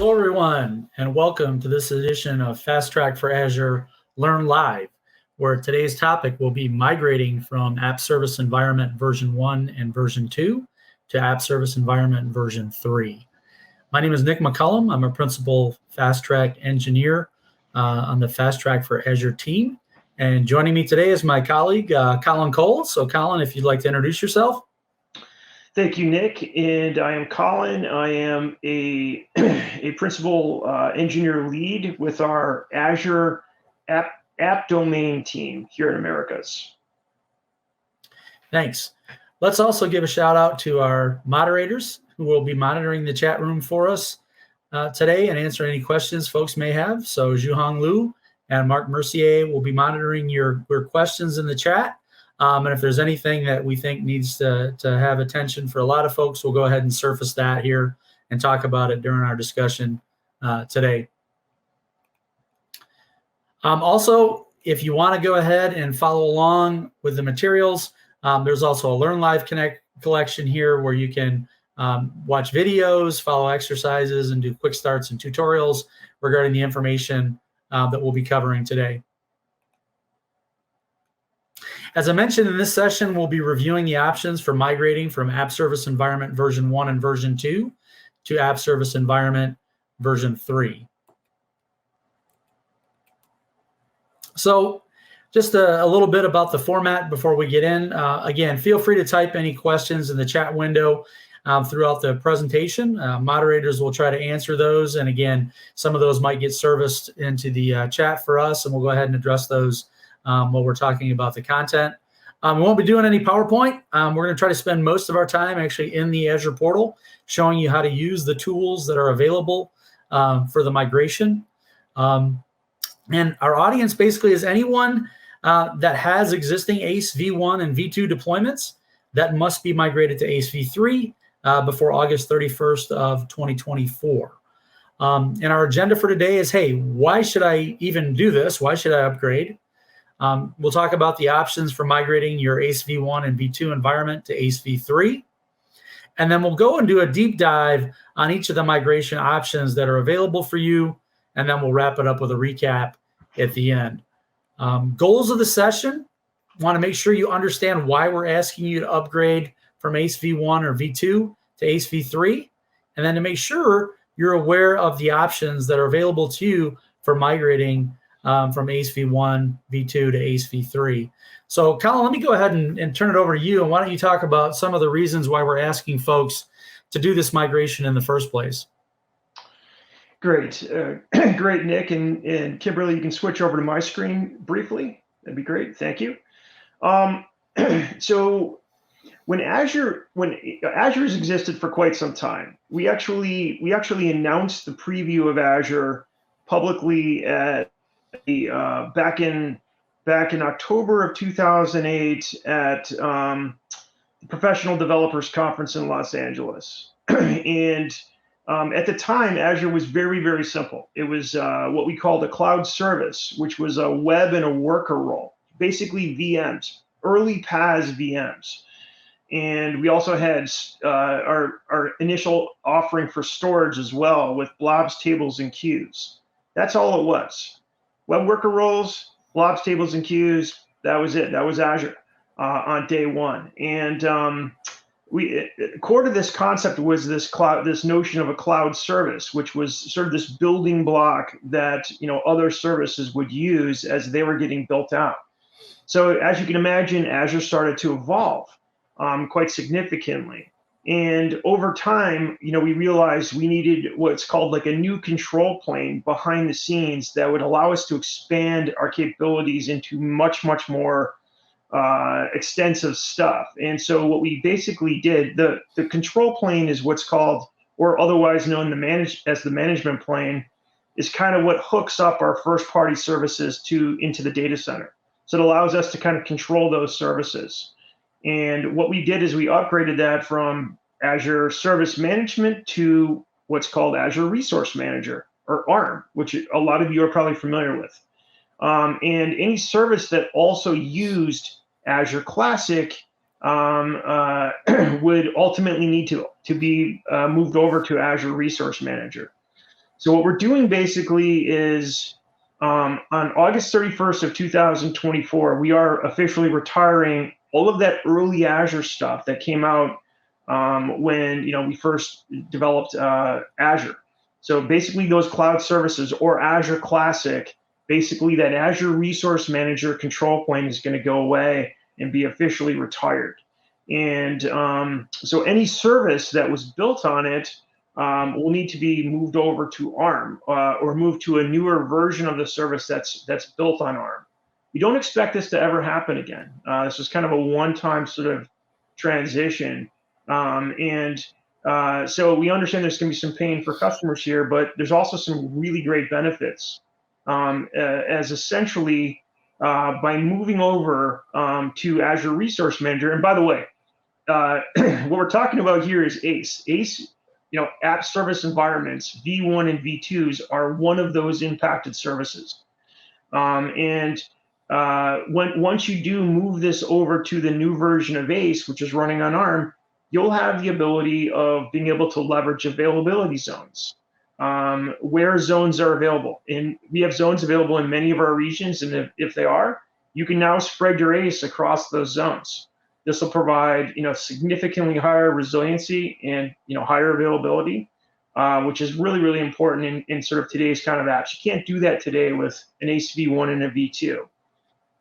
Hello, everyone, and welcome to this edition of FastTrack for Azure Learn Live, where today's topic will be migrating from App Service Environment version 1 and version 2 to App Service Environment version 3. My name is Nick McCollum. I'm a principal FastTrack engineer on the FastTrack for Azure team. And joining me today is my colleague, Colin Cole. So, Colin, if you'd like to introduce yourself. Thank you, Nick. And I am Colin. I am a principal engineer lead with our Azure app domain team here in Americas. Thanks. Let's also give a shout out to our moderators who will be monitoring the chat room for us today and answer any questions folks may have. So Xuhong Liu and Marc Mercier will be monitoring your questions in the chat. And if there's anything that we think needs to have attention for a lot of folks, we'll go ahead and surface that here and talk about it during our discussion today. Also, if you want to go ahead and follow along with the materials, there's also a Learn Live Connect collection here where you can watch videos, follow exercises, and do quick starts and tutorials regarding the information that we'll be covering today. As I mentioned, in this session, we'll be reviewing the options for migrating from App Service Environment version 1 and version 2 to App Service Environment version 3. So just a little bit about the format before we get in. Again, feel free to type any questions in the chat window throughout the presentation. Moderators will try to answer those. And again, some of those might get serviced into the chat for us, and we'll go ahead and address those while we're talking about the content. We won't be doing any PowerPoint. We're going to try to spend most of our time actually in the Azure portal, showing you how to use the tools that are available for the migration. And our audience basically is anyone that has existing ACE v1 and v2 deployments that must be migrated to ACE v3 before August 31st of 2024. And our agenda for today is, hey, why should I even do this? Why should I upgrade? We'll talk about the options for migrating your ACE v1 and v2 environment to ACE v3. And then we'll go and do a deep dive on each of the migration options that are available for you. And then we'll wrap it up with a recap at the end. Goals of the session: want to make sure you understand why we're asking you to upgrade from ACE v1 or v2 to ACE v3. And then to make sure you're aware of the options that are available to you for migrating from ACE v1, v2 to ACE v3. So, Colin, let me go ahead and turn it over to you. And why don't you talk about some of the reasons why we're asking folks to do this migration in the first place? Great. Great, Nick. And Kimberly, you can switch over to my screen briefly. That'd be great. Thank you. So when Azure has existed for quite some time, we actually announced the preview of Azure publicly at back in October of 2008 at the Professional Developers Conference in Los Angeles. And at the time, Azure was very, very simple. It was what we called a cloud service, which was a web and a worker role, basically VMs, early PaaS VMs. And we also had our initial offering for storage as well with blobs, tables, and queues. That's all it was. Web worker roles, blobs, tables, and queues, that was it. That was Azure on day one. And core to this concept was this notion of a cloud service, which was sort of this building block that other services would use as they were getting built out. So as you can imagine, Azure started to evolve quite significantly. And over time, we realized we needed what's called like a new control plane behind the scenes that would allow us to expand our capabilities into much, much more extensive stuff. And so what we basically did, the control plane is what's called, or otherwise known as the management plane, is kind of what hooks up our first-party services into the data center. So it allows us to kind of control those services. And what we did is we upgraded that from Azure Service Management to what's called Azure Resource Manager, or ARM, which a lot of you are probably familiar with. And any service that also used Azure Classic would ultimately need to be moved over to Azure Resource Manager. So what we're doing basically is on August 31st of 2024, we are officially retiring all of that early Azure stuff that came out when we first developed Azure. So basically those cloud services or Azure Classic, basically that Azure Resource Manager control plane is going to go away and be officially retired. And so any service that was built on it will need to be moved over to ARM or moved to a newer version of the service that's built on ARM. We don't expect this to ever happen again. This is kind of a one-time sort of transition. So we understand there's going to be some pain for customers here, but there's also some really great benefits as essentially by moving over to Azure Resource Manager. And by the way, what we're talking about here is ASE. ASE, app service environments, V1 and V2s are one of those impacted services. Once you do move this over to the new version of ASE, which is running on ARM, you'll have the ability of being able to leverage availability zones, where zones are available. And we have zones available in many of our regions, and if they are, you can now spread your ASE across those zones. This will provide, significantly higher resiliency and, higher availability, which is really, really important in sort of today's kind of apps. You can't do that today with an ASE V1 and a V2.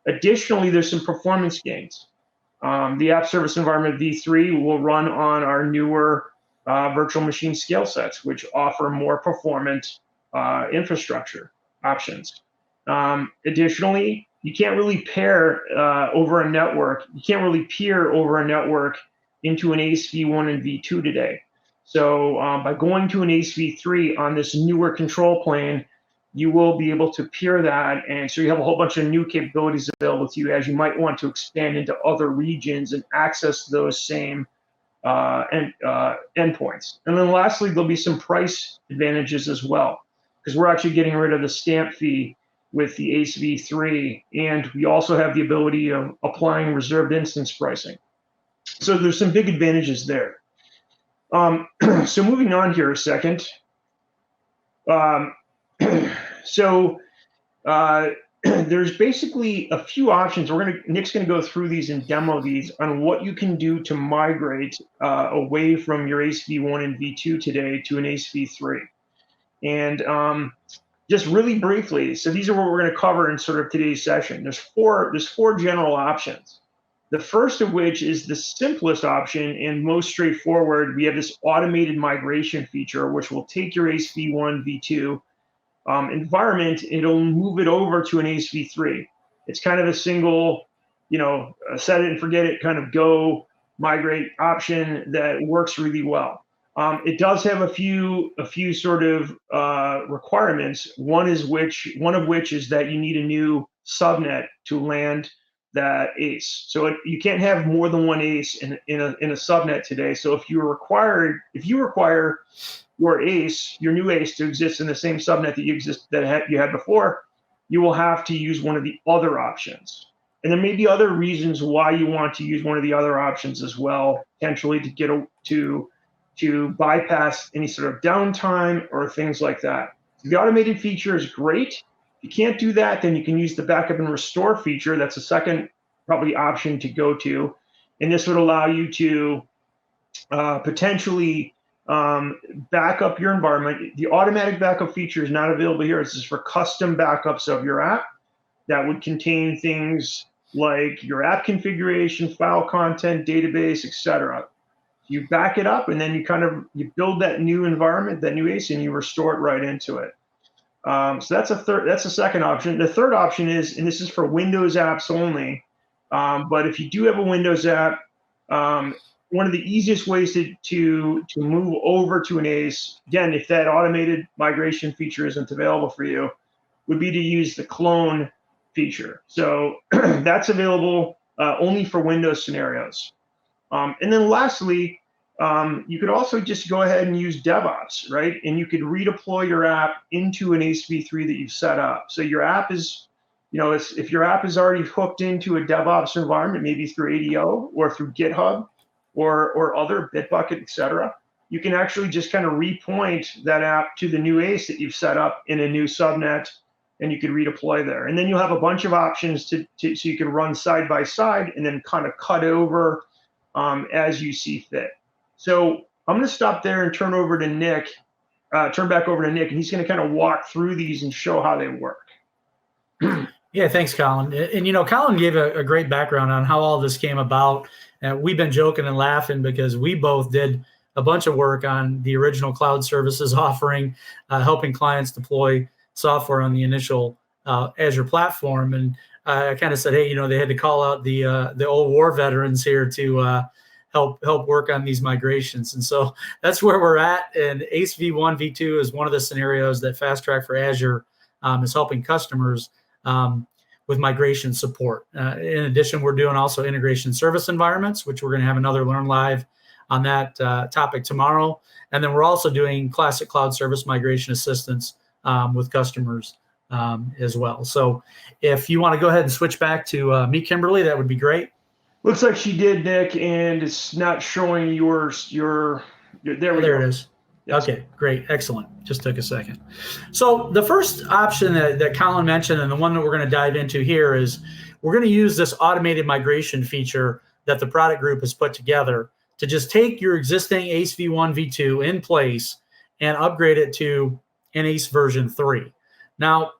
Additionally, there's some performance gains. The app service environment V3 will run on our newer virtual machine scale sets, which offer more performant infrastructure options. Additionally, you can't really pair over a network. You can't really peer over a network into an ASE V1 and V2 today. So by going to an ASE V3 on this newer control plane, you will be able to peer that. And so you have a whole bunch of new capabilities available to you as you might want to expand into other regions and access those same endpoints. And then lastly, there'll be some price advantages as well, because we're actually getting rid of the stamp fee with the ASE V3, and we also have the ability of applying reserved instance pricing. So there's some big advantages there. So moving on here a second. There's basically a few options. Nick's gonna go through these and demo these on what you can do to migrate away from your ASE V1 and V2 today to an ASE V3. And just really briefly, so these are what we're going to cover in sort of today's session. There's four general options. The first of which is the simplest option and most straightforward. We have this automated migration feature, which will take your ASE V1, V2 environment, and it'll move it over to an ASE V3. It's kind of a single, set it and forget it kind of go migrate option that works really well. It does have a few sort of requirements. One of which is that you need a new subnet to land that ASE. So you can't have more than one ASE in a subnet today. So if you require your ASE, your new ASE, to exist in the same subnet that you had before, you will have to use one of the other options. And there may be other reasons why you want to use one of the other options as well, potentially to get to bypass any sort of downtime or things like that. So the automated feature is great. If you can't do that, then you can use the backup and restore feature. That's a second probably option to go to. And this would allow you to potentially back up your environment. The automatic backup feature is not available here. This is for custom backups of your app that would contain things like your app configuration, file content, database, etc. You back it up, and then you build that new environment, that new ASE, and you restore it right into it. So that's a second option. The third option is, and this is for Windows apps only, but if you do have a Windows app, one of the easiest ways to move over to an ASE, again, if that automated migration feature isn't available for you, would be to use the clone feature. So that's available only for Windows scenarios. And then lastly, you could also just go ahead and use DevOps, right? And you could redeploy your app into an ASE V3 that you've set up. So your app is, if your app is already hooked into a DevOps environment, maybe through ADO or through GitHub or other Bitbucket, etc., you can actually just kind of repoint that app to the new ACE that you've set up in a new subnet, and you could redeploy there. And then you'll have a bunch of options so you can run side by side and then kind of cut over as you see fit. So I'm going to stop there and turn back over to Nick, and he's going to kind of walk through these and show how they work. Yeah, thanks, Colin. And Colin gave a great background on how all this came about. And we've been joking and laughing because we both did a bunch of work on the original cloud services offering, helping clients deploy software on the initial Azure platform. And I kind of said, hey, they had to call out the old war veterans here to help work on these migrations. And so that's where we're at. And ACE V1, V2 is one of the scenarios that FastTrack for Azure is helping customers with migration support. In addition, we're doing also integration service environments, which we're going to have another Learn Live on that topic tomorrow. And then we're also doing classic cloud service migration assistance with customers as well. So if you want to go ahead and switch back to me, Kimberly, that would be great. Looks like she did, Nick, and it's not showing yours. There we go. There it is. Yes. Okay, great. Excellent. Just took a second. So the first option that Colin mentioned, and the one that we're going to dive into here, is we're going to use this automated migration feature that the product group has put together to just take your existing ACE V1, V2 in place and upgrade it to an ACE version 3. Now,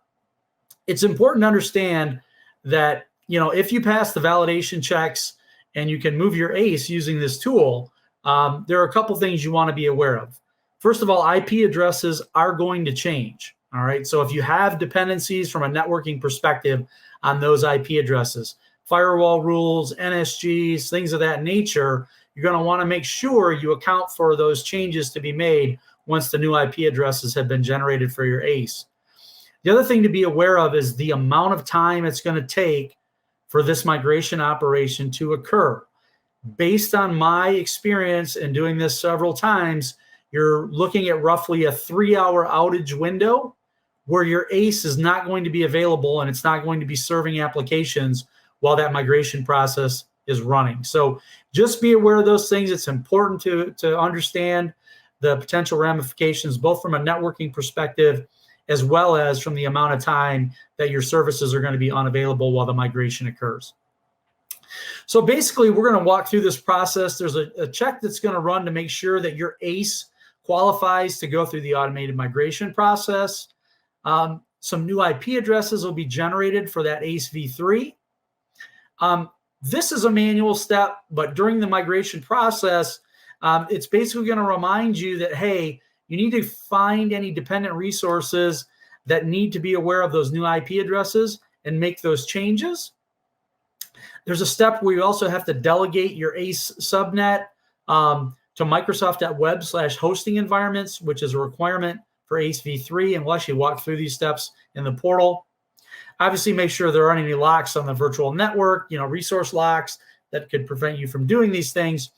it's important to understand that if you pass the validation checks and you can move your ACE using this tool, there are a couple things you want to be aware of. First of all, IP addresses are going to change. All right. So if you have dependencies from a networking perspective on those IP addresses, firewall rules, NSGs, things of that nature, you're going to want to make sure you account for those changes to be made once the new IP addresses have been generated for your ACE. The other thing to be aware of is the amount of time it's going to take for this migration operation to occur. Based on my experience in doing this several times, you're looking at roughly a 3-hour outage window where your ACE is not going to be available and it's not going to be serving applications while that migration process is running. So just be aware of those things. It's important to understand the potential ramifications, both from a networking perspective as well as from the amount of time that your services are going to be unavailable while the migration occurs. So basically, we're going to walk through this process. There's a check that's going to run to make sure that your ACE qualifies to go through the automated migration process. Some new IP addresses will be generated for that ACE v3. This is a manual step, but during the migration process, it's basically going to remind you that, hey, you need to find any dependent resources that need to be aware of those new IP addresses and make those changes. There's a step where you also have to delegate your ACE subnet to Microsoft.web/hosting environments, which is a requirement for ACE v3, and we'll actually walk through these steps in the portal. Obviously, make sure there aren't any locks on the virtual network, resource locks that could prevent you from doing these things.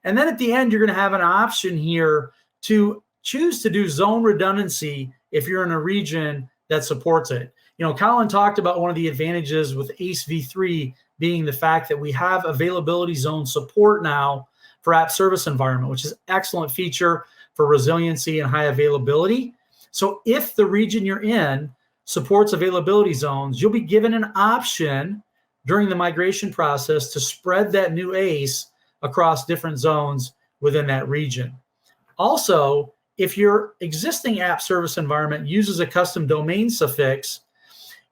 And then at the end, you're going to have an option here to choose to do zone redundancy if you're in a region that supports it. Colin talked about one of the advantages with ACE v3 being the fact that we have availability zone support now for app service environment, which is an excellent feature for resiliency and high availability. So if the region you're in supports availability zones, you'll be given an option during the migration process to spread that new ACE across different zones within that region. Also, if your existing app service environment uses a custom domain suffix,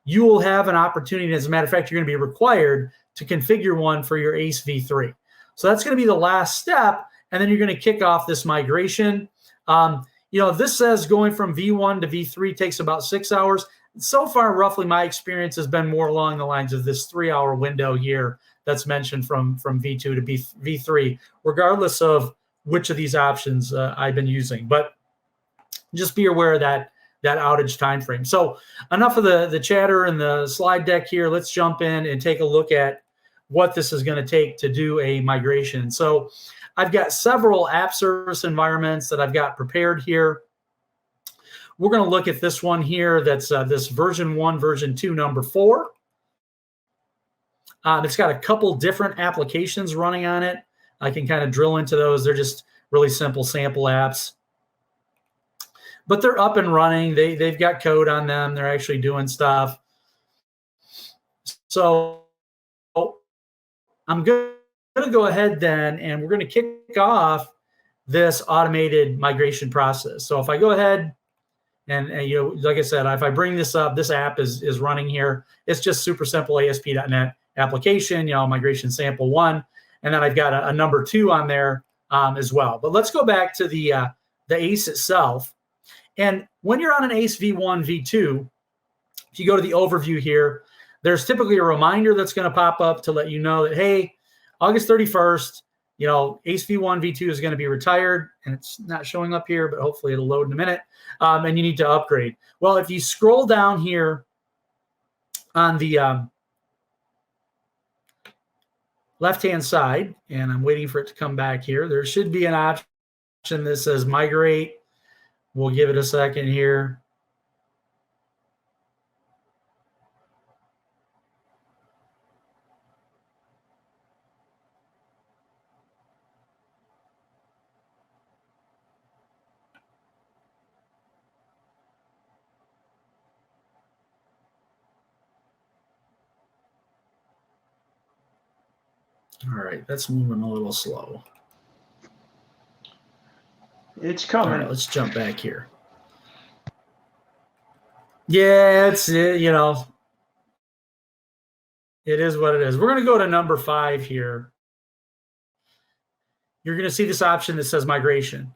you will have an opportunity. As a matter of fact, you're going to be required to configure one for your ACE v3. So that's going to be the last step, and then you're going to kick off this migration. This says going from V1 to V3 takes about 6 hours. So far, roughly, my experience has been more along the lines of this 3-hour window here that's mentioned from V2 to V3, regardless of which of these options I've been using. But just be aware of that outage time frame. So enough of the chatter and the slide deck here. Let's jump in and take a look at what this is going to take to do a migration. So I've got several app service environments that I've got prepared here. We're going to look at this one here that's this version 1, version 2, number 4. It's got a couple different applications running on it. I can kind of drill into those. They're just really simple sample apps. But they're up and running. They've got code on them. They're actually doing stuff. So I'm going to go ahead then, and we're going to kick off this automated migration process. So if I go ahead and you know, like I said, if I bring this up, this app is running here. It's just super simple ASP.NET application, you know, migration sample 1, and then I've got a number 2 on there as well. But let's go back to the ACE itself. And when you're on an ACE v1, v2, if you go to the overview here, there's typically a reminder that's going to pop up to let you know that, hey, August 31st, you know, ACE v1, v2 is going to be retired, and it's not showing up here, but hopefully it'll load in a minute, and you need to upgrade. Well, if you scroll down here on the left-hand side, and I'm waiting for it to come back here, there should be an option that says migrate. We'll give it a second here. All right, that's moving a little slow. It's coming. All right, let's jump back here. Yeah, it's, you know, it is what it is. We're going to go to number 5 here. You're going to see this option that says migration.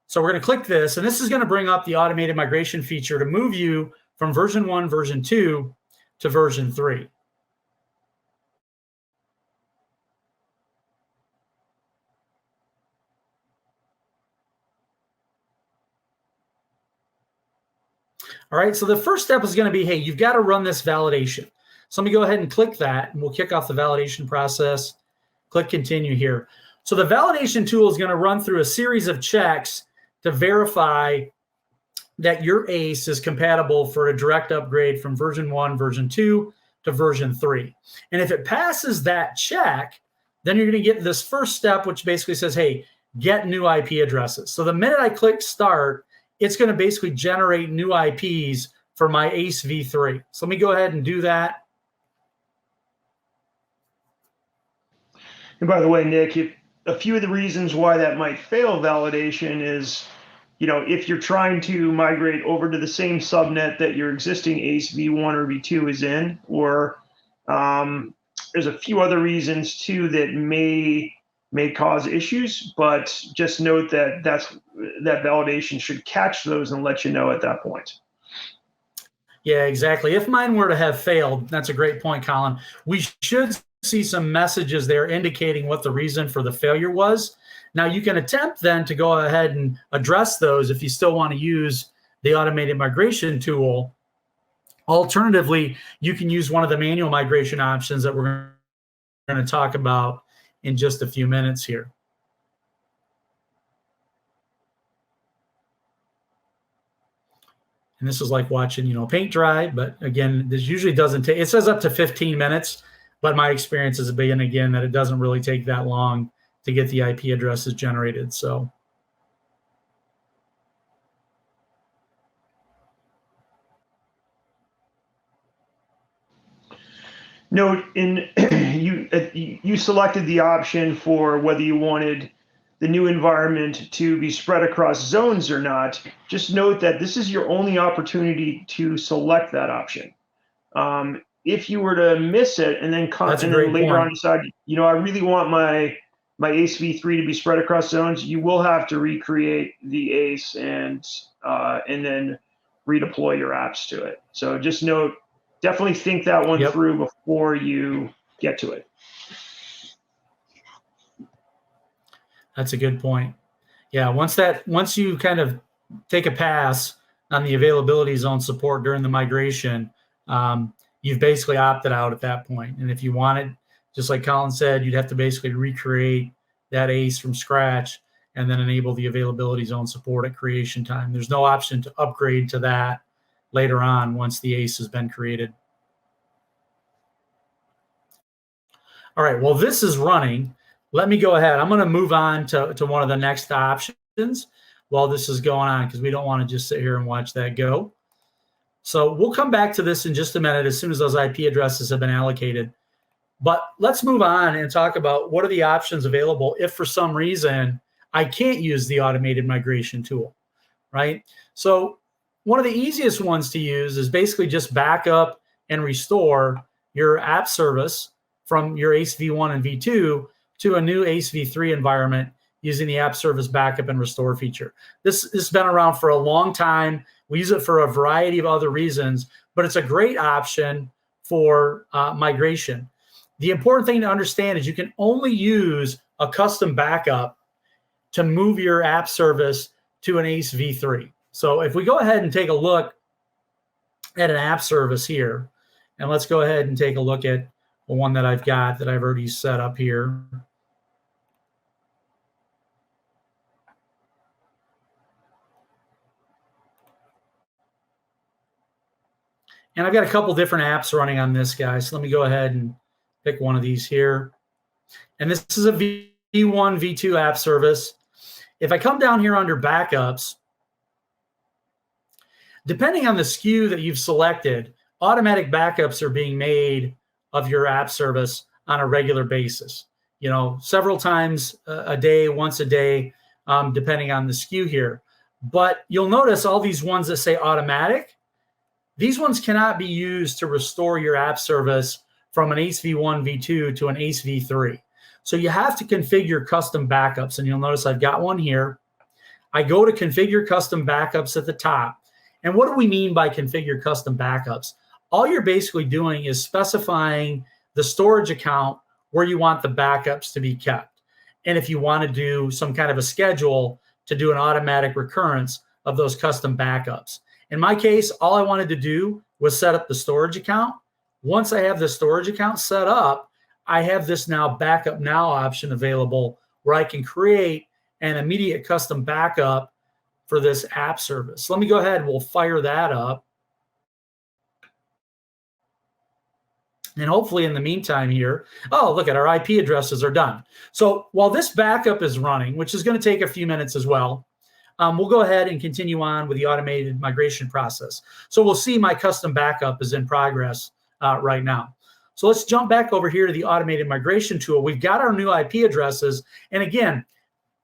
So we're going to click this, and this is going to bring up the automated migration feature to move you from version 1, version 2 to version 3. All right, so the first step is going to be, hey, you've got to run this validation. So let me go ahead and click that, and we'll kick off the validation process. Click continue here. So the validation tool is going to run through a series of checks to verify that your ACE is compatible for a direct upgrade from version 1, version 2 to version 3. And if it passes that check, then you're going to get this first step, which basically says, hey, get new IP addresses. So the minute I click start, it's going to basically generate new IPs for my ACE v3. So let me go ahead and do that. And by the way, Nick, a few of the reasons why that might fail validation is, you know, if you're trying to migrate over to the same subnet that your existing ACE v1 or v2 is in, or there's a few other reasons too that may cause issues, but just note that that validation should catch those and let you know at that point. Yeah, exactly. If mine were to have failed, that's a great point, Colin. We should see some messages there indicating what the reason for the failure was. Now you can attempt then to go ahead and address those if you still want to use the automated migration tool. Alternatively, you can use one of the manual migration options that we're going to talk about in just a few minutes here. And this is like watching, you know, paint dry, but again, this usually doesn't take, it says up to 15 minutes, but my experience has been, again, that it doesn't really take that long to get the IP addresses generated. So note in you selected the option for whether you wanted the new environment to be spread across zones or not. Just note that this is your only opportunity to select that option. If you were to miss it and then later on decide, you know, I really want my ACE v3 to be spread across zones, you will have to recreate the ACE and then redeploy your apps to it. So just note, definitely think that one through before you get to it. That's a good point. Yeah, once you kind of take a pass on the availability zone support during the migration, you've basically opted out at that point. And if you wanted, just like Colin said, you'd have to basically recreate that ACE from scratch and then enable the availability zone support at creation time. There's no option to upgrade to that later on once the ACE has been created. All right, well, this is running. let me go ahead. I'm going to move on to one of the next options while this is going on, because we don't want to just sit here and watch that go. So we'll come back to this in just a minute as soon as those IP addresses have been allocated. But let's move on and talk about what are the options available if for some reason I can't use the automated migration tool, right? So one of the easiest ones to use is basically just back up and restore your app service from your ACE v1 and v2 to a new ACE v3 environment using the app service backup and restore feature. This has been around for a long time. We use it for a variety of other reasons, but it's a great option for migration. The important thing to understand is you can only use a custom backup to move your app service to an ACE v3. So if we go ahead and take a look at an app service here, and let's go ahead and take a look at the one that I've got that I've already set up here. And I've got a couple different apps running on this guy. So let me go ahead and pick one of these here. And this is a V1, V2 app service. If I come down here under backups, depending on the SKU that you've selected, automatic backups are being made of your app service on a regular basis. You know, several times a day, once a day, depending on the SKU here. But you'll notice all these ones that say automatic, these ones cannot be used to restore your app service from an ACE v1, v2 to an ACE v3. So you have to configure custom backups, and you'll notice I've got one here. I go to configure custom backups at the top. And what do we mean by configure custom backups? All you're basically doing is specifying the storage account where you want the backups to be kept. And if you want to do some kind of a schedule to do an automatic recurrence of those custom backups. In my case, all I wanted to do was set up the storage account. Once I have the storage account set up, I have this now backup now option available where I can create an immediate custom backup for this app service. Let me go ahead and we'll fire that up. And hopefully in the meantime here, oh, look at our IP addresses are done. So while this backup is running, which is going to take a few minutes as well, we'll go ahead and continue on with the automated migration process. So we'll see my custom backup is in progress right now. So let's jump back over here to the automated migration tool. We've got our new IP addresses. And again,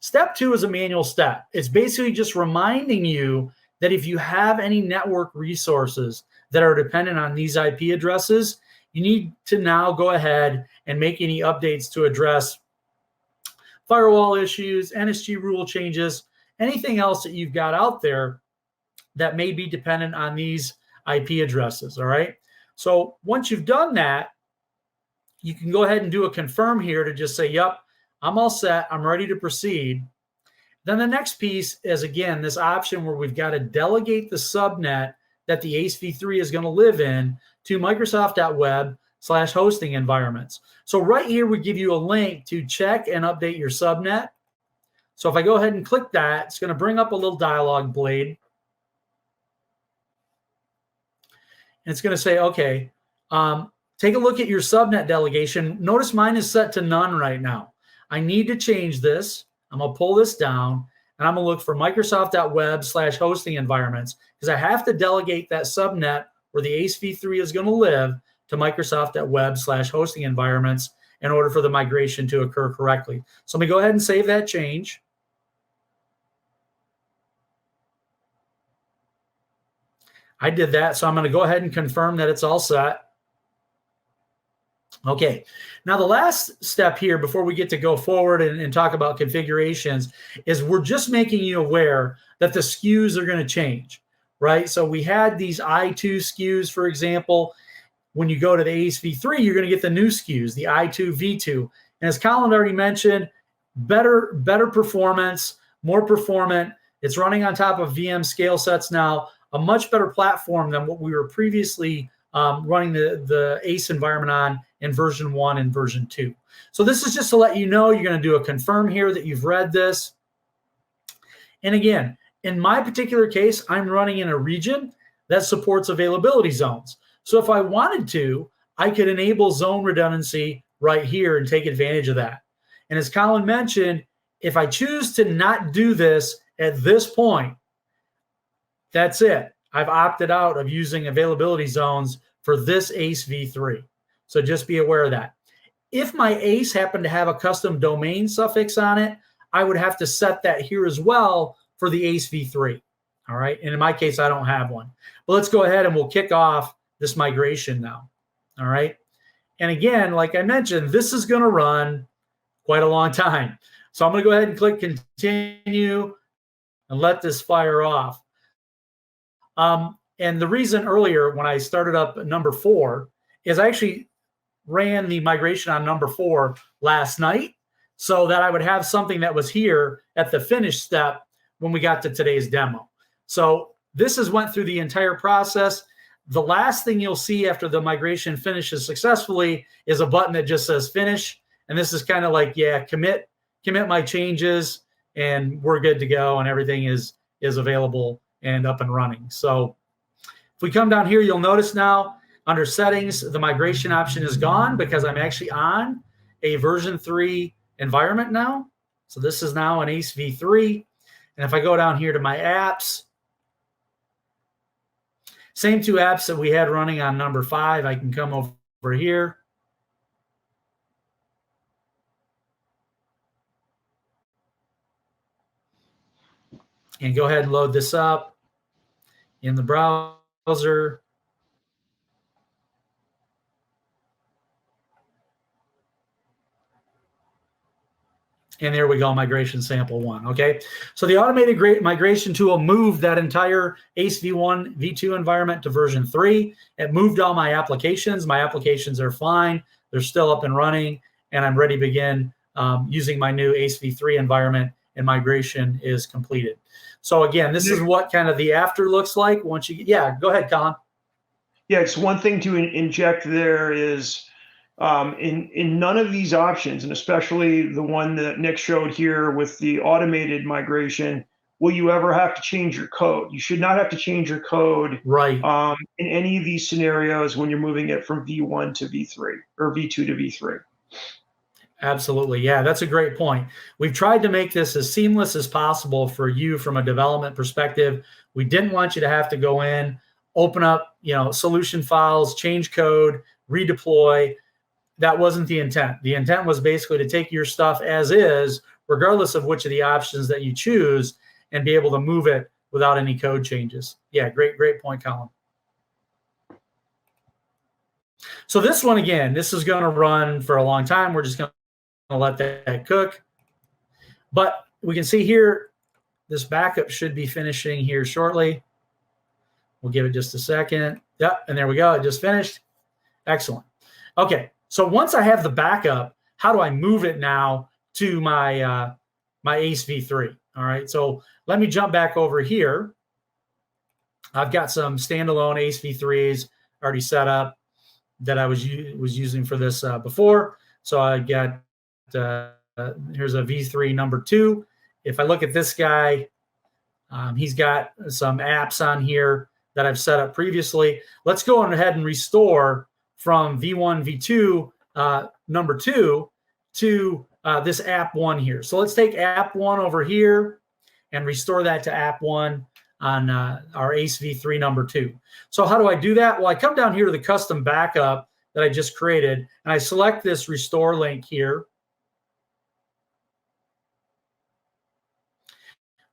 step 2 is a manual step. It's basically just reminding you that if you have any network resources that are dependent on these IP addresses, you need to now go ahead and make any updates to address firewall issues, NSG rule changes, anything else that you've got out there that may be dependent on these IP addresses, all right? So once you've done that, you can go ahead and do a confirm here to just say, yep, I'm all set, I'm ready to proceed. Then the next piece is, again, this option where we've got to delegate the subnet that the ACE v3 is going to live in to Microsoft.web/hosting environments. So right here, we give you a link to check and update your subnet. So if I go ahead and click that, it's going to bring up a little dialog blade. And it's going to say, okay, take a look at your subnet delegation. Notice mine is set to none right now. I need to change this. I'm going to pull this down, and I'm going to look for Microsoft.web/hosting environments because I have to delegate that subnet where the ACE v3 is going to live to Microsoft.web/hosting environments in order for the migration to occur correctly. So let me go ahead and save that change. I did that, so I'm going to go ahead and confirm that it's all set. Okay, now the last step here before we get to go forward and talk about configurations is we're just making you aware that the SKUs are going to change, right? So we had these I2 SKUs, for example. When you go to the ACE v3, you're going to get the new SKUs, the I2, V2. And as Colin already mentioned, better performance, more performant. It's running on top of VM scale sets now, a much better platform than what we were previously running the ACE environment on in version 1 and version 2. So this is just to let you know you're going to do a confirm here that you've read this. And again, in my particular case, I'm running in a region that supports availability zones. So if I wanted to, I could enable zone redundancy right here and take advantage of that. And as Colin mentioned, if I choose to not do this at this point, that's it. I've opted out of using availability zones for this ACE v3. So just be aware of that. If my ACE happened to have a custom domain suffix on it, I would have to set that here as well for the ACE v3. All right. And in my case, I don't have one. But let's go ahead and we'll kick off this migration now. All right. And again, like I mentioned, this is going to run quite a long time. So I'm going to go ahead and click continue and let this fire off. And the reason earlier when I started up number 4 is I actually ran the migration on number 4 last night so that I would have something that was here at the finish step when we got to today's demo. So this has went through the entire process. The last thing you'll see after the migration finishes successfully is a button that just says finish. And this is kind of like, yeah, commit my changes and we're good to go and everything is available and up and running. So if we come down here, you'll notice now under settings, the migration option is gone because I'm actually on a version 3 environment now. So this is now an ACE v3. And if I go down here to my apps, same 2 apps that we had running on number 5, I can come over here. And go ahead and load this up in the browser. And there we go, migration sample 1, okay? So the automated migration tool moved that entire ACE v1, v2 environment to version 3. It moved all my applications. My applications are fine. They're still up and running, and I'm ready to begin using my new ACE v3 environment, and migration is completed. So again, this is what kind of the after looks like once you, yeah, go ahead, Colin. Yeah, it's one thing to inject there is in none of these options, and especially the one that Nick showed here with the automated migration, will you ever have to change your code. You should not have to change your code right. In any of these scenarios when you're moving it from V1 to V3 or V2 to V3. Absolutely. Yeah, that's a great point. We've tried to make this as seamless as possible for you from a development perspective. We didn't want you to have to go in, open up, solution files, change code, redeploy. That wasn't the intent. The intent was basically to take your stuff as is, regardless of which of the options that you choose, and be able to move it without any code changes. Yeah, great point, Colin. So this one, again, this is going to run for a long time. We're just going to let that cook. But we can see here, this backup should be finishing here shortly. We'll give it just a second. Yep, and there we go. It just finished. Excellent. Okay, so once I have the backup, how do I move it now to my my ACE v3? All right, so let me jump back over here. I've got some standalone ACE v3s already set up that I was using for this before. So I got here's a v3 number 2. If I look at this guy, he's got some apps on here that I've set up previously. Let's go on ahead and restore from v1, v2, number 2 to this app 1 here. So let's take app 1 over here and restore that to app 1 on our ACE v3 number 2. So how do I do that? Well, I come down here to the custom backup that I just created, and I select this restore link here.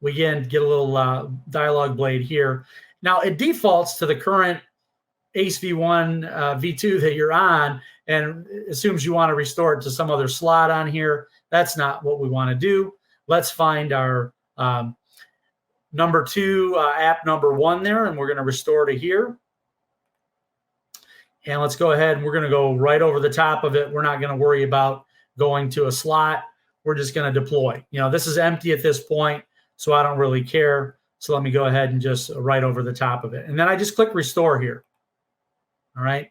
We again get a little dialog blade here. Now it defaults to the current ACE v1, v2 that you're on, and assumes you want to restore it to some other slot on here. That's not what we want to do. Let's find our number 2 app number 1 there, and we're going to restore to here. And let's go ahead and we're going to go right over the top of it. We're not going to worry about going to a slot. We're just going to deploy. This is empty at this point, so I don't really care. So let me go ahead and just right over the top of it. And then I just click restore here. All right.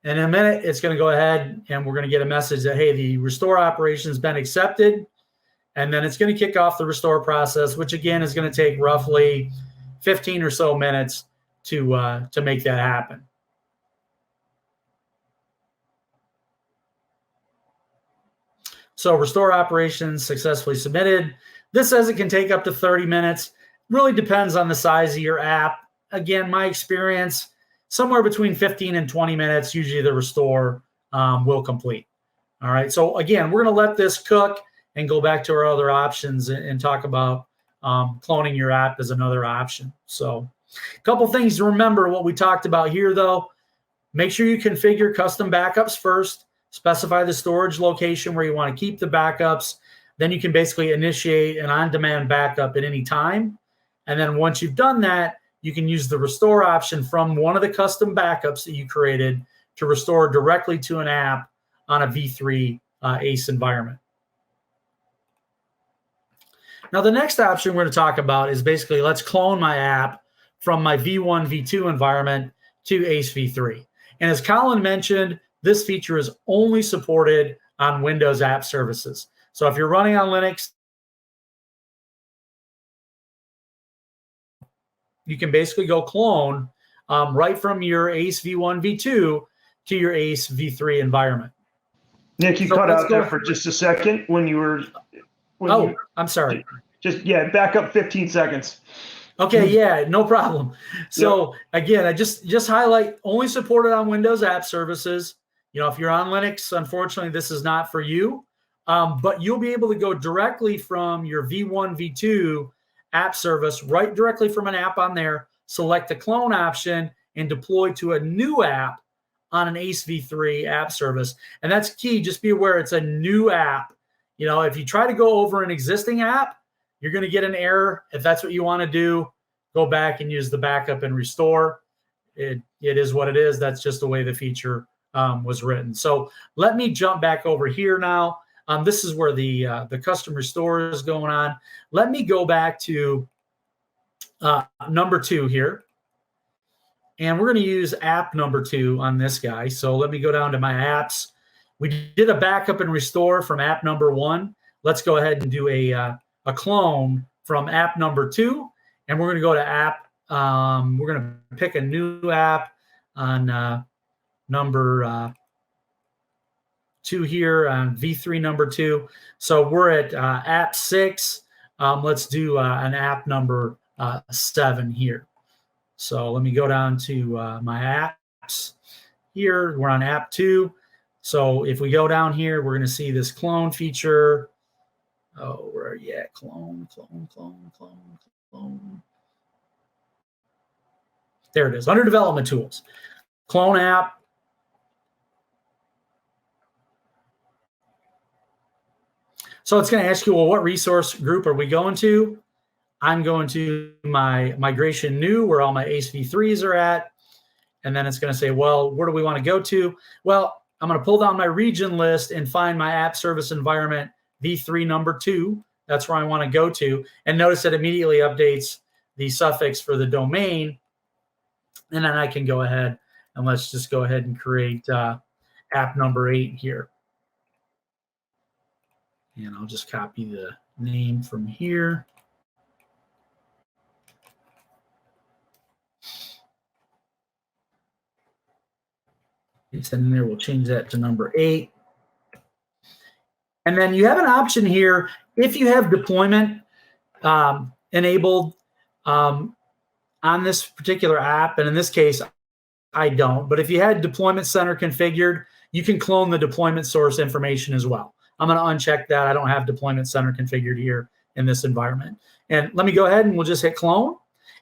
And in a minute, it's going to go ahead and we're going to get a message that, hey, the restore operation has been accepted. And then it's going to kick off the restore process, which again is going to take roughly 15 or so minutes to make that happen. So restore operations successfully submitted. This says it can take up to 30 minutes. Really depends on the size of your app. Again, my experience, somewhere between 15 and 20 minutes, usually the restore will complete. All right. So again, we're going to let this cook and go back to our other options and talk about cloning your app as another option. So a couple things to remember what we talked about here, though. Make sure you configure custom backups first. Specify the storage location where you want to keep the backups. Then you can basically initiate an on-demand backup at any time. And then once you've done that, you can use the restore option from one of the custom backups that you created to restore directly to an app on a v3 ASE environment. Now, the next option we're going to talk about is basically let's clone my app from my v1, v2 environment to ASE v3. And as Colin mentioned, this feature is only supported on Windows App Services. So if you're running on Linux, you can basically go clone right from your ASE v1, v2 to your ASE v3 environment. Nick, you cut out there for just a second when you were. I'm sorry. Back up 15 seconds. Okay, yeah, no problem. So again, I just highlight only supported on Windows App Services. You know, if you're on Linux, unfortunately, this is not for you. But you'll be able to go directly from your v1, v2 app service, right directly from an app on there, select the clone option, and deploy to a new app on an ASE v3 app service. And that's key. Just be aware it's a new app. You know, if you try to go over an existing app, you're going to get an error. If that's what you want to do, go back and use the backup and restore. It is what it is. That's just the way the feature was written. So let me jump back over here now. This is where the custom restore is going on. Let me go back to number 2 here. And we're going to use app number 2 on this guy. So let me go down to my apps. We did a backup and restore from app number 1. Let's go ahead and do a clone from app number 2. And we're going to go to app. We're going to pick a new app on number 2 here on v3 number 2. So we're at app 6. Let's do an app number 7 here. So let me go down to my apps here. We're on app 2. So if we go down here, we're going to see this clone feature. Oh, where are you at? Clone. There it is, under development tools. Clone app. So it's going to ask you, well, what resource group are we going to? I'm going to my migration new, where all my ASE v3s are at. And then it's going to say, well, where do we want to go to? Well, I'm going to pull down my region list and find my app service environment v3 number 2. That's where I want to go to. And notice it immediately updates the suffix for the domain. And then I can go ahead and let's just go ahead and create app number 8 here. And I'll just copy the name from here. It's in there. We'll change that to number 8. And then you have an option here. If you have deployment enabled on this particular app, and in this case, I don't, but if you had deployment center configured, you can clone the deployment source information as well. I'm going to uncheck that. I don't have deployment center configured here in this environment. And let me go ahead and we'll just hit clone.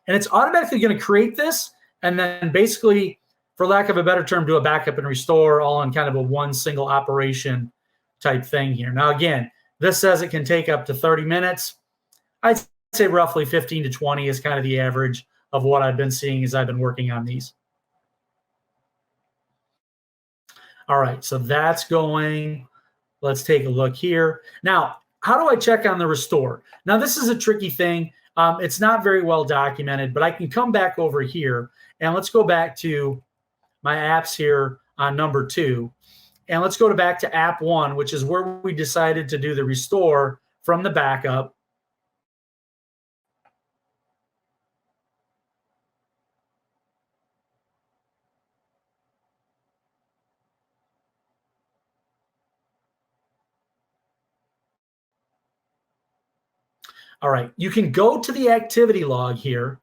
And it's automatically going to create this. And then basically, for lack of a better term, do a backup and restore all in kind of a one single operation type thing here. Now, again, this says it can take up to 30 minutes. I'd say roughly 15 to 20 is kind of the average of what I've been seeing as I've been working on these. All right, so that's going. Let's take a look here. Now, how do I check on the restore? Now, this is a tricky thing. It's not very well documented, but I can come back over here and let's go back to my apps here on number 2. And let's go back to app 1, which is where we decided to do the restore from the backup. All right, you can go to the activity log here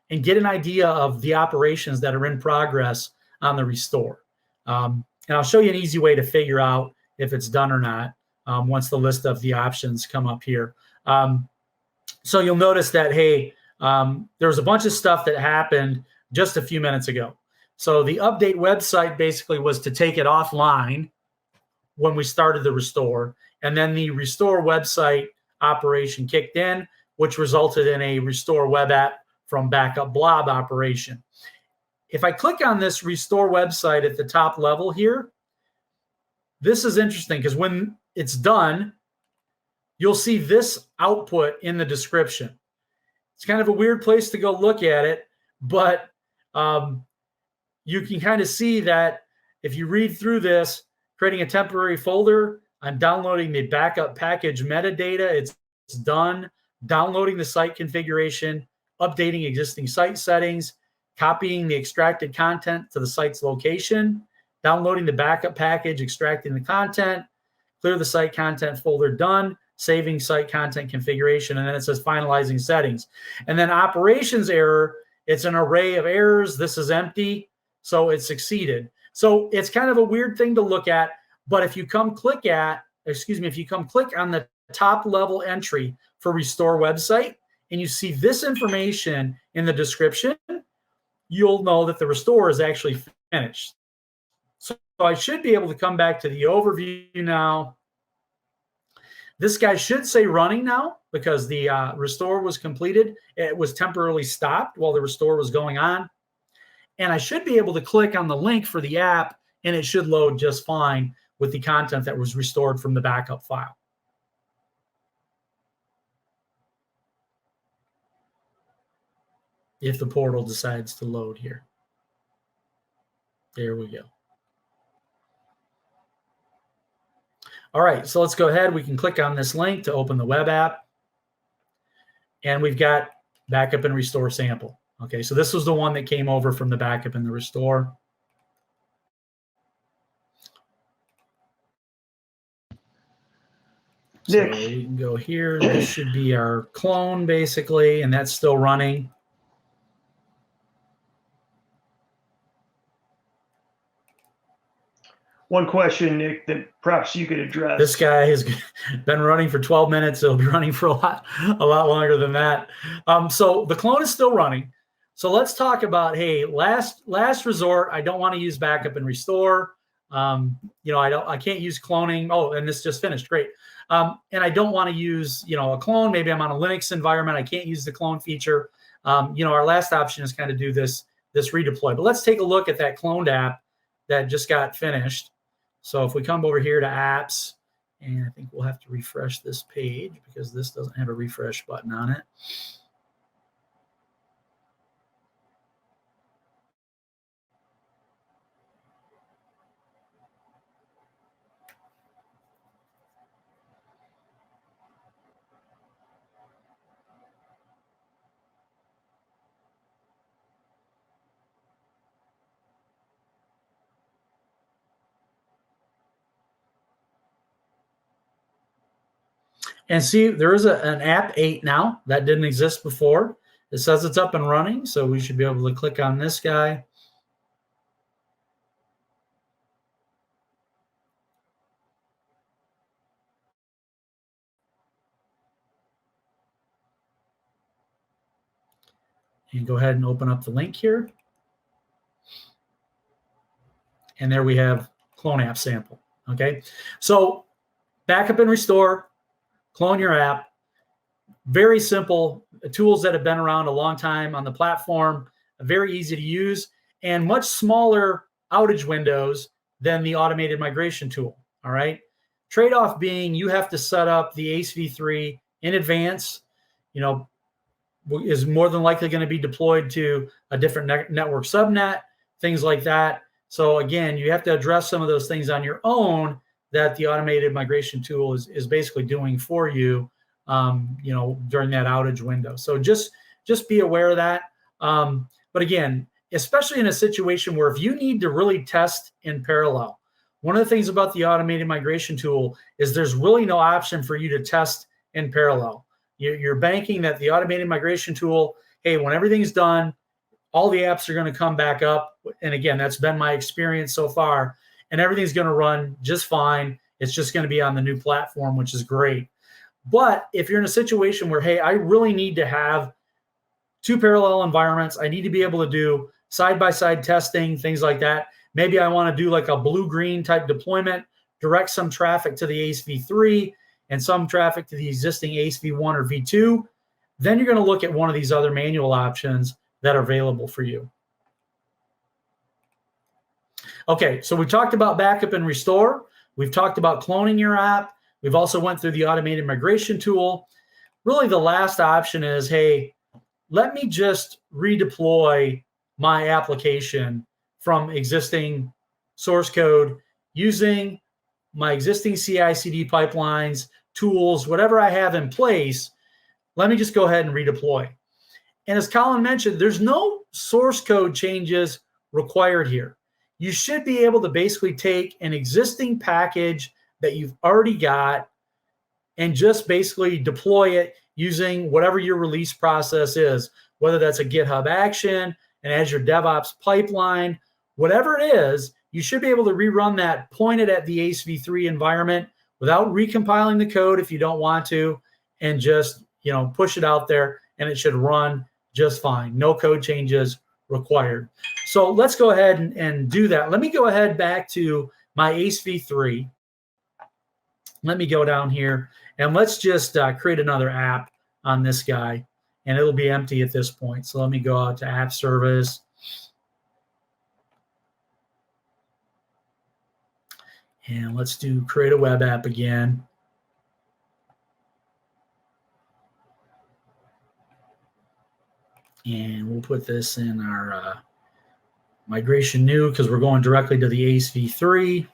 and get an idea of the operations that are in progress on the restore. And I'll show you an easy way to figure out if it's done or not once the list of the options come up here. So you'll notice that, hey, there was a bunch of stuff that happened just a few minutes ago. So the update website basically was to take it offline when we started the restore, and then the restore website operation kicked in, which resulted in a restore web app from backup blob operation. If I click on this restore website at the top level here, this is interesting because when it's done, you'll see this output in the description. It's kind of a weird place to go look at it, but you can kind of see that if you read through this, creating a temporary folder, I'm downloading the backup package metadata. It's done. Downloading the site configuration, updating existing site settings, copying the extracted content to the site's location, downloading the backup package, extracting the content, clear the site content folder, done, saving site content configuration, and then it says finalizing settings. And then operations error, it's an array of errors. This is empty, so it succeeded. So it's kind of a weird thing to look at, but if you come click on the top level entry for restore website and you see this information in the description, you'll know that the restore is actually finished. So I should be able to come back to the overview now. This guy should say running now because the restore was completed. It was temporarily stopped while the restore was going on. And I should be able to click on the link for the app and it should load just fine with the content that was restored from the backup file. If the portal decides to load here. There we go. All right, so let's go ahead. We can click on this link to open the web app. And we've got backup and restore sample. Okay, so this was the one that came over from the backup and the restore. So we can go here. This should be our clone, basically, and that's still running. One question, Nick, that perhaps you could address. This guy has been running for 12 minutes. It'll be running for a lot longer than that. So the clone is still running. So let's talk about, hey, last resort. I don't want to use backup and restore. I can't use cloning. Oh, and this just finished. Great. And I don't want to use, a clone. Maybe I'm on a Linux environment. I can't use the clone feature. Our last option is kind of do this redeploy. But let's take a look at that cloned app that just got finished. So if we come over here to apps, and I think we'll have to refresh this page because this doesn't have a refresh button on it. And see, there is an app 8 now that didn't exist before. It says it's up and running, so we should be able to click on this guy. And go ahead and open up the link here. And there we have clone app sample. Okay, so backup and restore, clone your app. Very simple tools that have been around a long time on the platform, very easy to use, and much smaller outage windows than the automated migration tool. All right. Trade-off being you have to set up the ASE v3 in advance, is more than likely going to be deployed to a different network subnet, things like that. So again, you have to address some of those things on your own that the automated migration tool is basically doing for you, during that outage window. So just be aware of that. But again, especially in a situation where if you need to really test in parallel, one of the things about the automated migration tool is there's really no option for you to test in parallel. You're banking that the automated migration tool, hey, when everything's done, all the apps are going to come back up. And again, that's been my experience so far. And everything's going to run just fine. It's just going to be on the new platform, which is great. But if you're in a situation where, hey, I really need to have 2 parallel environments, I need to be able to do side-by-side testing, things like that. Maybe I want to do like a blue-green type deployment, direct some traffic to the ACE v3 and some traffic to the existing ACE v1 or v2. Then you're going to look at one of these other manual options that are available for you. Okay, so we talked about backup and restore. We've talked about cloning your app. We've also went through the automated migration tool. Really, the last option is, hey, let me just redeploy my application from existing source code using my existing CI/CD pipelines, tools, whatever I have in place. Let me just go ahead and redeploy. And as Colin mentioned, there's no source code changes required here. You should be able to basically take an existing package that you've already got and just basically deploy it using whatever your release process is, whether that's a GitHub action, an Azure DevOps pipeline, whatever it is, you should be able to rerun that pointed at the ACE v3 environment without recompiling the code if you don't want to, and just push it out there, and it should run just fine. No code changes required. So let's go ahead and do that. Let me go ahead back to my ACE v3. Let me go down here, and let's just create another app on this guy, and it'll be empty at this point. So let me go out to app service. And let's do create a web app again. And we'll put this in our migration new because we're going directly to the ACE v3.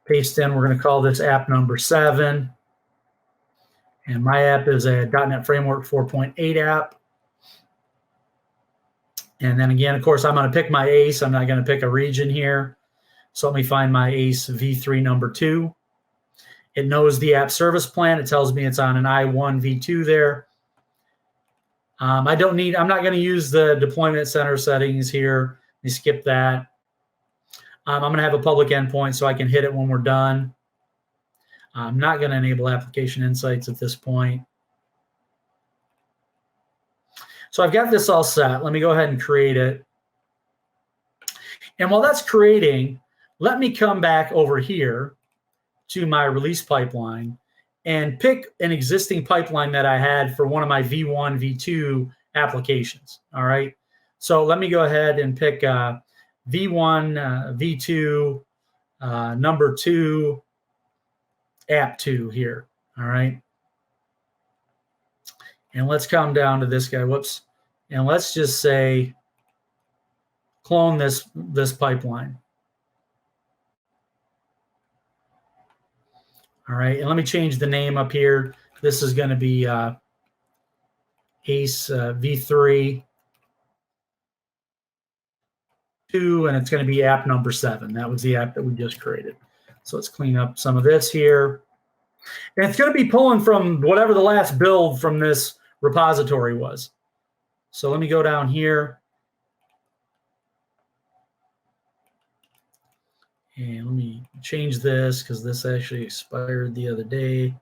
Paste in, we're going to call this app number 7. And my app is a .NET Framework 4.8 app. And then again, of course, I'm going to pick my ACE. I'm not going to pick a region here. So let me find my ACE v3 number 2. It knows the app service plan. It tells me it's on an I1 v2 there. I'm not going to use the deployment center settings here. Let me skip that. I'm going to have a public endpoint so I can hit it when we're done. I'm not going to enable application insights at this point. So I've got this all set. Let me go ahead and create it. And while that's creating, let me come back over here to my release pipeline and pick an existing pipeline that I had for one of my V1, V2 applications. All right. So let me go ahead and pick V1, V2, number 2, app 2 here. All right. And let's come down to this guy. Whoops. And let's just say clone this pipeline. All right, and let me change the name up here. This is going to be ACE v3 2, and it's going to be app number 7. That was the app that we just created. So let's clean up some of this here. And it's going to be pulling from whatever the last build from this repository was. So let me go down here. And let me change this because this actually expired the other day.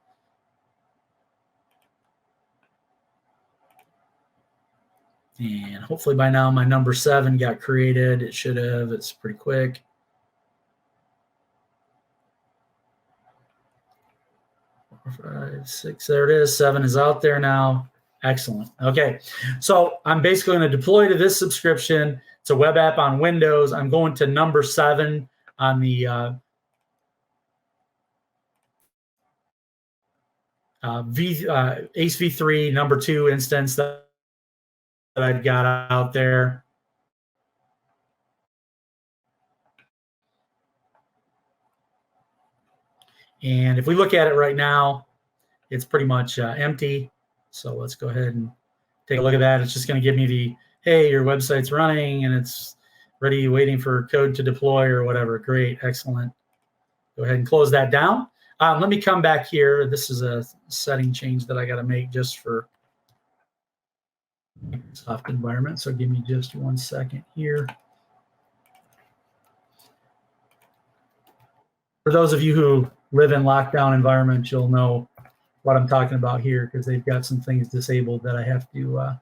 And hopefully by now my number 7 got created. It should have. It's pretty quick. Four, 5, 6. There it is. 7 is out there now. Excellent. Okay. So I'm basically going to deploy to this subscription. It's a web app on Windows. I'm going to number 7 on the ACE v3 number 2 instance that I've got out there. And if we look at it right now, it's pretty much empty. So let's go ahead and take a look at that. It's just going to give me the, hey, your website's running and it's ready, waiting for code to deploy or whatever. Great, excellent. Go ahead and close that down. Let me come back here. This is a setting change that I got to make just for Microsoft environment. So give me just 1 second here. For those of you who live in lockdown environments, you'll know what I'm talking about here because they've got some things disabled that I have to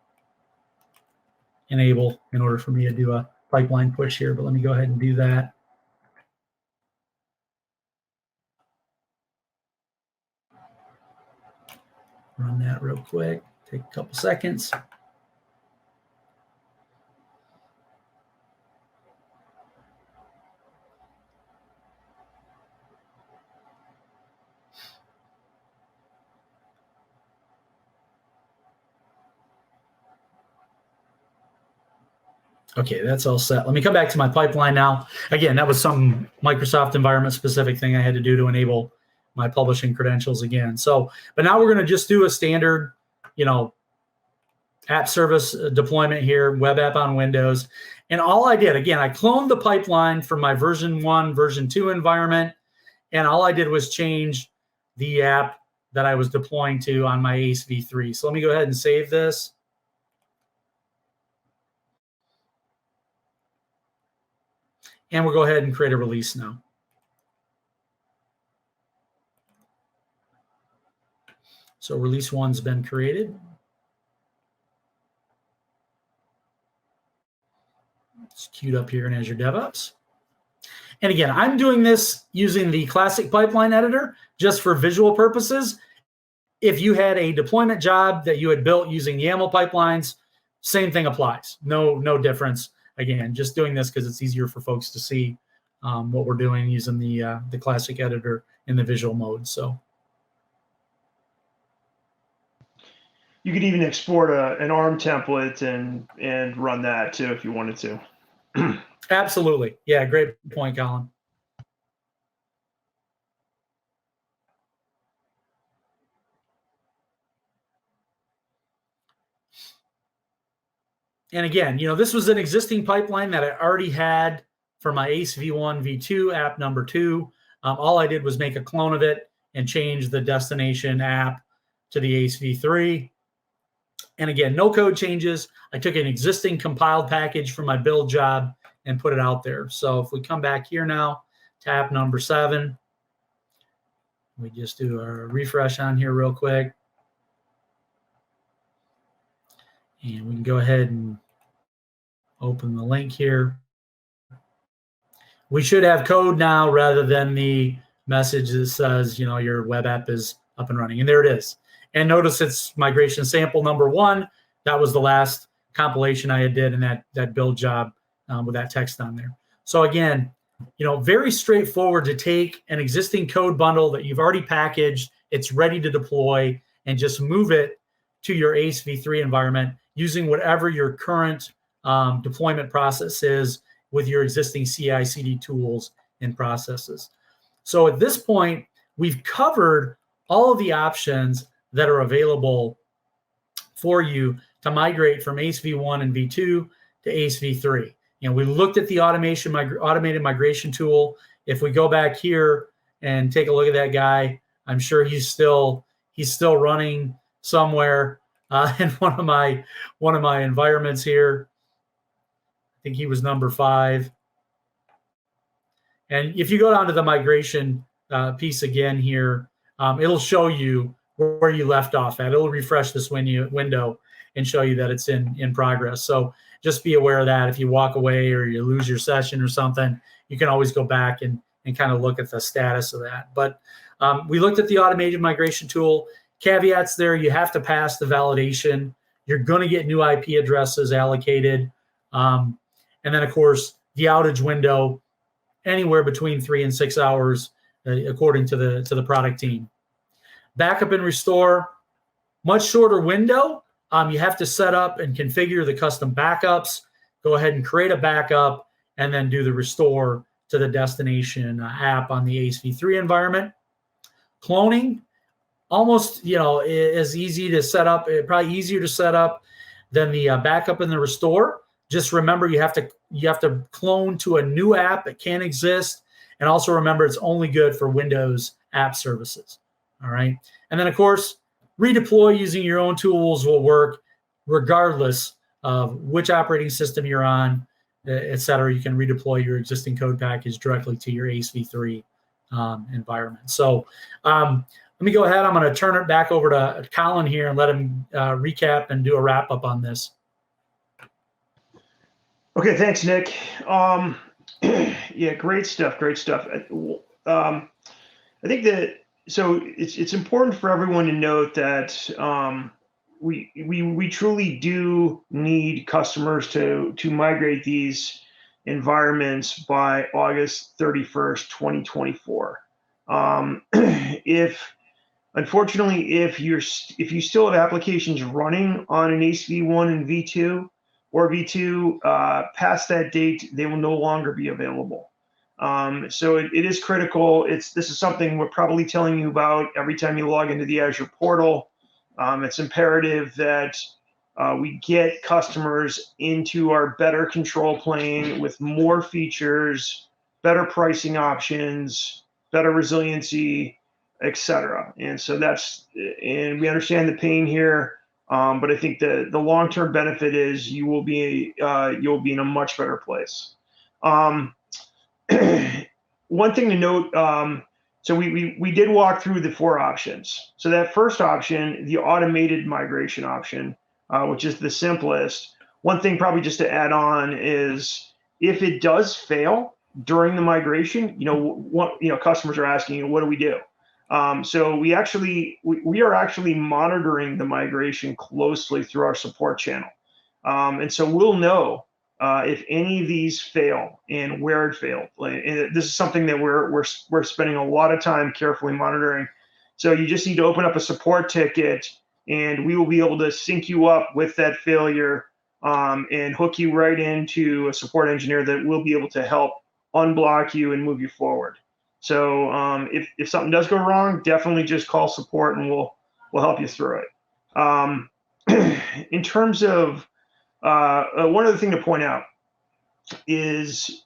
enable in order for me to do a pipeline push here. But let me go ahead and do that. Run that real quick. Take a couple seconds. Okay, that's all set. Let me come back to my pipeline now. Again, that was some Microsoft environment specific thing I had to do to enable my publishing credentials again. So, but now we're going to just do a standard, app service deployment here, web app on Windows. And all I did, again, I cloned the pipeline from my version 1, version 2 environment. And all I did was change the app that I was deploying to on my ASE v3. So let me go ahead and save this. And we'll go ahead and create a release now. So release 1's been created. It's queued up here in Azure DevOps. And again, I'm doing this using the classic pipeline editor just for visual purposes. If you had a deployment job that you had built using YAML pipelines, same thing applies. No difference. Again, just doing this because it's easier for folks to see what we're doing using the classic editor in the visual mode. So you could even export an ARM template and run that too if you wanted to. Absolutely. Yeah, great point, Colin. And again, this was an existing pipeline that I already had for my ASE v1, v2 app number 2. All I did was make a clone of it and change the destination app to the ASE v3. And again, no code changes. I took an existing compiled package from my build job and put it out there. So if we come back here now to app number 7, we just do a refresh on here real quick. And we can go ahead and open the link here. We should have code now rather than the message that says, your web app is up and running. And there it is. And notice it's migration sample number 1. That was the last compilation I did in that build job with that text on there. So again, very straightforward to take an existing code bundle that you've already packaged, it's ready to deploy, and just move it to your ASE v3 environment using whatever your current deployment process is with your existing CI/CD tools and processes. So at this point, we've covered all of the options that are available for you to migrate from ASE v1 and v2 to ASE v3. We looked at the automated migration tool. If we go back here and take a look at that guy, I'm sure he's still running somewhere in one of my environments here. I think he was number 5. And if you go down to the migration piece again here, it'll show you where you left off at. It'll refresh this window and show you that it's in progress. So just be aware of that. If you walk away or you lose your session or something, you can always go back and kind of look at the status of that. But we looked at the automated migration tool. Caveats there, you have to pass the validation. You're going to get new IP addresses allocated. And then, of course, the outage window, anywhere between 3 and 6 hours, according to the product team. Backup and restore, much shorter window. You have to set up and configure the custom backups. Go ahead and create a backup and then do the restore to the destination app on the ASE v3 environment. Cloning, almost is easy to set up, probably easier to set up than the backup and the restore. Just remember you have to clone to a new app that can't exist, and also remember it's only good for Windows app services. All right. And then, of course, redeploy using your own tools will work regardless of which operating system you're on, et cetera. You can redeploy your existing code package directly to your ASE v3 environment. So let me go ahead. I'm going to turn it back over to Colin here and let him recap and do a wrap up on this. Okay, thanks, Nick. Yeah, great stuff. Great stuff. I think that so it's important for everyone to note that we truly do need customers to migrate these environments by August 31st, 2024. Unfortunately, if you still have applications running on an ACE v1 and v2 or v2 past that date, they will no longer be available. So it is critical. This is something we're probably telling you about every time you log into the Azure portal. It's imperative that we get customers into our better control plane with more features, better pricing options, better resiliency, etc. And so and we understand the pain here, but I think the long-term benefit is you'll be in a much better place. One thing to note, so we did walk through the 4 options. So that first option, the automated migration option, which is the simplest. One thing probably just to add on is if it does fail during the migration, customers are asking, what do we do? So we are actually monitoring the migration closely through our support channel. And so we'll know if any of these fail and where it failed. And this is something that we're spending a lot of time carefully monitoring. So you just need to open up a support ticket, and we will be able to sync you up with that failure and hook you right into a support engineer that will be able to help unblock you and move you forward. So if something does go wrong, definitely just call support and we'll help you through it. In terms of one other thing to point out is,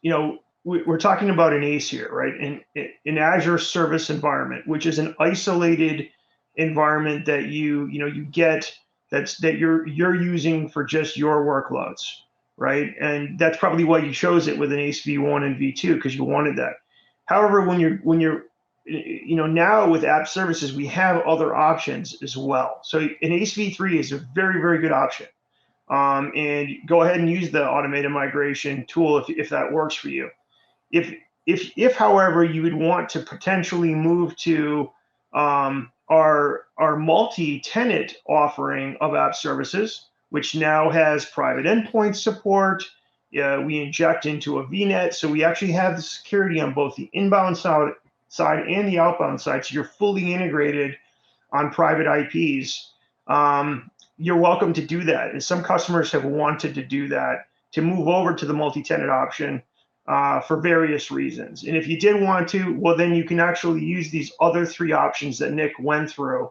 we're talking about an ACE here, right? An Azure service environment, which is an isolated environment that you get that you're using for just your workloads, right? And that's probably why you chose it with an ACE v1 and v2, because you wanted that. However, when you're now with app services, we have other options as well. So an ACE v3 is a very, very good option. And go ahead and use the automated migration tool if that works for you. If however you would want to potentially move to our multi-tenant offering of app services, which now has private endpoint support, we inject into a VNet, so we actually have the security on both the inbound side and the outbound side, so you're fully integrated on private IPs. You're welcome to do that. And some customers have wanted to do that, to move over to the multi-tenant option for various reasons. And if you did want to, well, then you can actually use these other 3 options that Nick went through,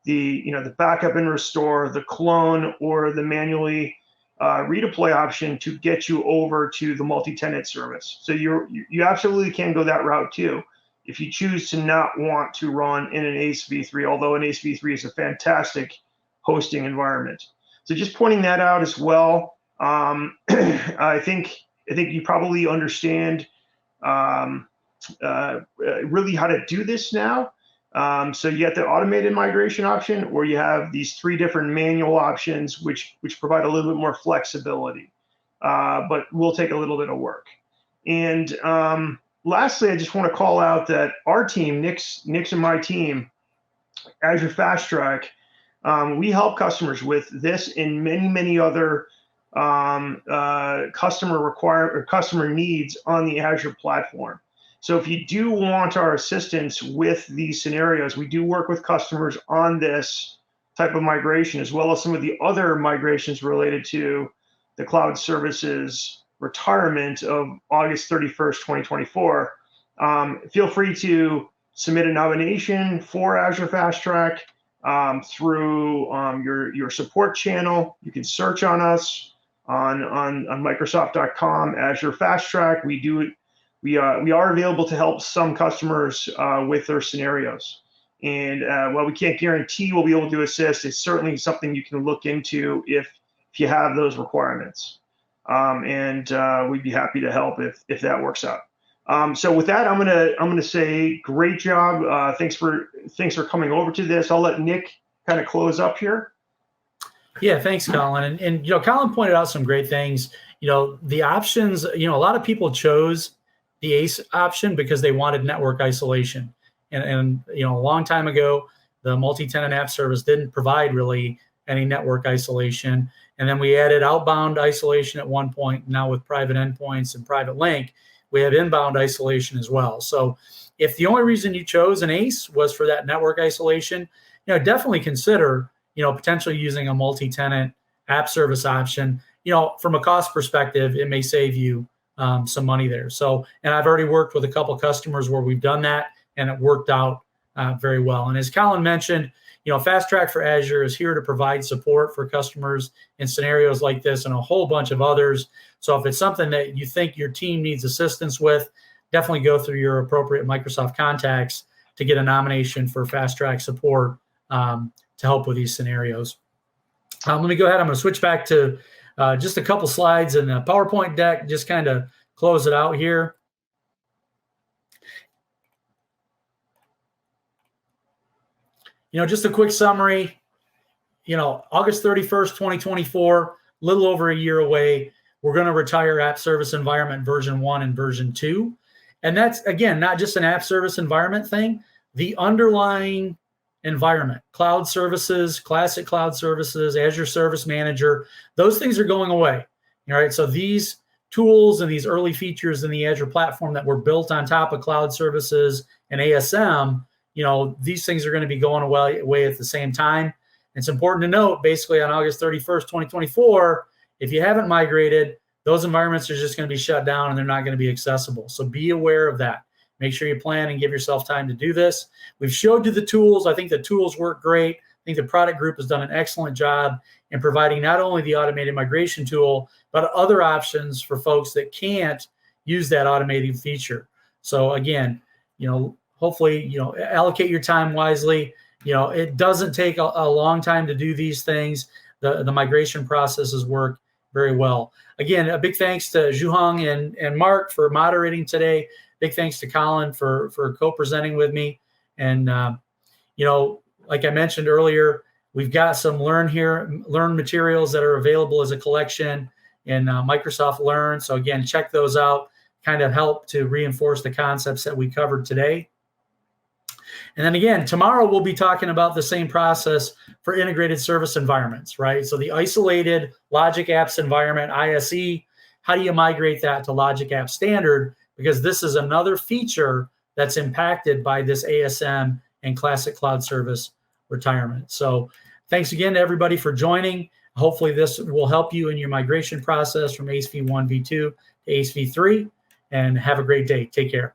the backup and restore, the clone, or the manually redeploy option to get you over to the multi-tenant service. So you absolutely can go that route too, if you choose to not want to run in an ACE v3, although an ACE v3 is a fantastic hosting environment. So just pointing that out as well. I think you probably understand really how to do this now. So you have the automated migration option, or you have these 3 different manual options, which provide a little bit more flexibility, but will take a little bit of work. And lastly, I just want to call out that our team, Nick's and my team, Azure FastTrack, we help customers with this and many other customer needs on the Azure platform. So if you do want our assistance with these scenarios, we do work with customers on this type of migration, as well as some of the other migrations related to the cloud services retirement of August 31st, 2024. Feel free to submit a nomination for Azure FastTrack through your support channel. You can search on us on Microsoft.com, Azure FastTrack. We do we are available to help some customers with their scenarios. And while we can't guarantee we'll be able to assist, it's certainly something you can look into if you have those requirements. We'd be happy to help if that works out. So with that, I'm gonna say great job. Thanks for coming over to this. I'll let Nick kind of close up here. Yeah, thanks, Colin. And Colin pointed out some great things. The options. A lot of people chose the ASE option because they wanted network isolation. And a long time ago, the multi-tenant app service didn't provide really any network isolation. And then we added outbound isolation at one point. Now with private endpoints and private link, we have inbound isolation as well. So if the only reason you chose an ASE was for that network isolation, definitely consider, potentially using a multi-tenant app service option. From a cost perspective, it may save you some money there. So, and I've already worked with a couple of customers where we've done that, and it worked out very well. And as Colin mentioned, FastTrack for Azure is here to provide support for customers in scenarios like this and a whole bunch of others. So if it's something that you think your team needs assistance with, definitely go through your appropriate Microsoft contacts to get a nomination for FastTrack support to help with these scenarios. Let me go ahead. I'm going to switch back to just a couple slides in the PowerPoint deck, just kind of close it out here. Just a quick summary, August 31st, 2024, a little over a year away, we're going to retire App Service Environment version 1 and version 2. And that's, again, not just an app service environment thing. The underlying environment, cloud services, classic cloud services, Azure Service Manager, those things are going away. All right. So these tools and these early features in the Azure platform that were built on top of cloud services and ASM, these things are going to be going away at the same time. It's important to note, basically on August 31st, 2024, if you haven't migrated, those environments are just going to be shut down and they're not going to be accessible. So be aware of that. Make sure you plan and give yourself time to do this. We've showed you the tools. I think the tools work great. I think the product group has done an excellent job in providing not only the automated migration tool, but other options for folks that can't use that automated feature. So again, hopefully, allocate your time wisely. It doesn't take a long time to do these things. The migration processes work very well. Again, a big thanks to Xuhong and Marc for moderating today. Big thanks to Colin for co-presenting with me. And, like I mentioned earlier, we've got some Learn materials that are available as a collection in Microsoft Learn. So again, check those out, kind of help to reinforce the concepts that we covered today. And then again, tomorrow we'll be talking about the same process for integrated service environments, right? So the isolated Logic Apps environment, ISE, how do you migrate that to Logic App Standard? Because this is another feature that's impacted by this ASM and Classic Cloud Service retirement. So thanks again to everybody for joining. Hopefully this will help you in your migration process from ASE v1 v2 to ASE v3, and have a great day. Take care.